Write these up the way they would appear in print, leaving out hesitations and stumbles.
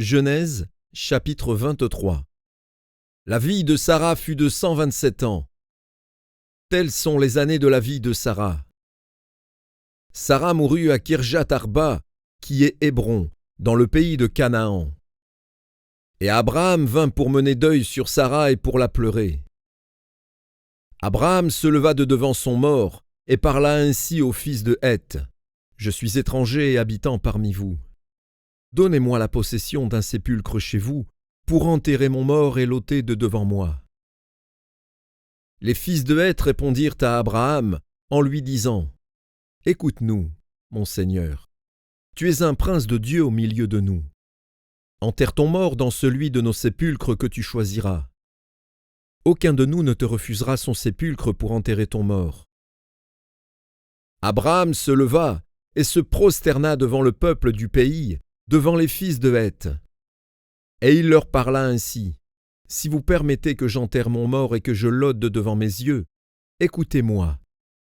Genèse, chapitre 23. La vie de Sara fut de 127 ans. Telles sont les années de la vie de Sara. Sara mourut à Kirjath Arba, qui est Hébron, dans le pays de Canaan. Et Abraham vint pour mener deuil sur Sara et pour la pleurer. Abraham se leva de devant son mort et parla ainsi au fils de Heth. « Je suis étranger et habitant parmi vous. Donnez-moi la possession d'un sépulcre chez vous, pour enterrer mon mort et l'ôter de devant moi. » Les fils de Heth répondirent à Abraham en lui disant : « Écoute-nous, mon Seigneur, tu es un prince de Dieu au milieu de nous. Enterre ton mort dans celui de nos sépulcres que tu choisiras. Aucun de nous ne te refusera son sépulcre pour enterrer ton mort. » Abraham se leva et se prosterna devant le peuple du pays, devant les fils de Heth. Et il leur parla ainsi : « Si vous permettez que j'enterre mon mort et que je l'ôte de devant mes yeux, écoutez-moi,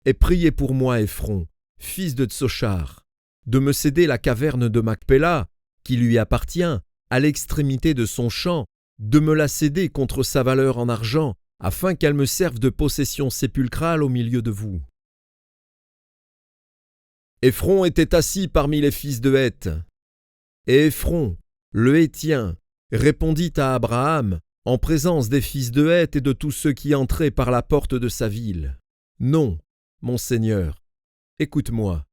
et priez pour moi Éphron, fils de Tsochar, de me céder la caverne de Macpéla, qui lui appartient, à l'extrémité de son champ, de me la céder contre sa valeur en argent, afin qu'elle me serve de possession sépulcrale au milieu de vous. » Éphron était assis parmi les fils de Heth. Et Éphron, le Héthien, répondit à Abraham, en présence des fils de Heth et de tous ceux qui entraient par la porte de sa ville : « Non, mon Seigneur, écoute-moi.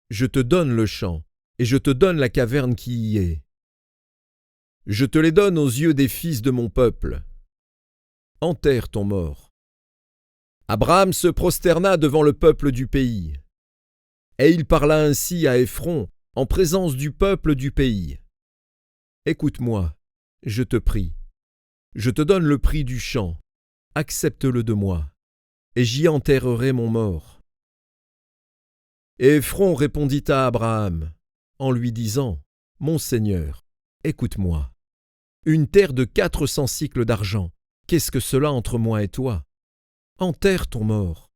Je te donne le champ, et je te donne la caverne qui y est. Je te les donne aux yeux des fils de mon peuple. Enterre ton mort. » Abraham se prosterna devant le peuple du pays. Et il parla ainsi à Éphron, en présence du peuple du pays : « Écoute-moi, je te prie. Je te donne le prix du champ. Accepte-le de moi, et j'y enterrerai mon mort. » Et Éphron répondit à Abraham, en lui disant : « Mon Seigneur, écoute-moi. Une terre de 400 sicles d'argent, qu'est-ce que cela entre moi et toi ? Enterre ton mort. »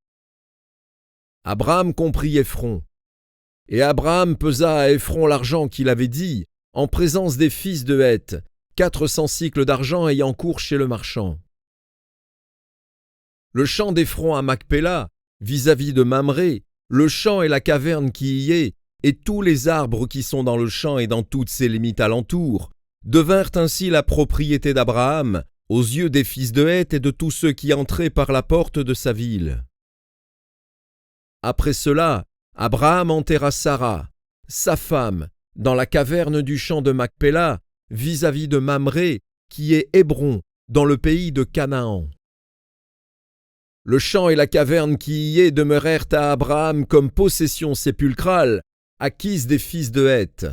Abraham comprit Éphron. Et Abraham pesa à Éphron l'argent qu'il avait dit, en présence des fils de Heth, 400 sicles d'argent ayant cours chez le marchand. Le champ d'Éphron à Macpéla, vis-à-vis de Mamré, le champ et la caverne qui y est, et tous les arbres qui sont dans le champ et dans toutes ses limites alentour, devinrent ainsi la propriété d'Abraham, aux yeux des fils de Heth et de tous ceux qui entraient par la porte de sa ville. Après cela, Abraham enterra Sara, sa femme, dans la caverne du champ de Macpéla, vis-à-vis de Mamré, qui est Hébron, dans le pays de Canaan. Le champ et la caverne qui y est demeurèrent à Abraham comme possession sépulcrale, acquise des fils de Heth.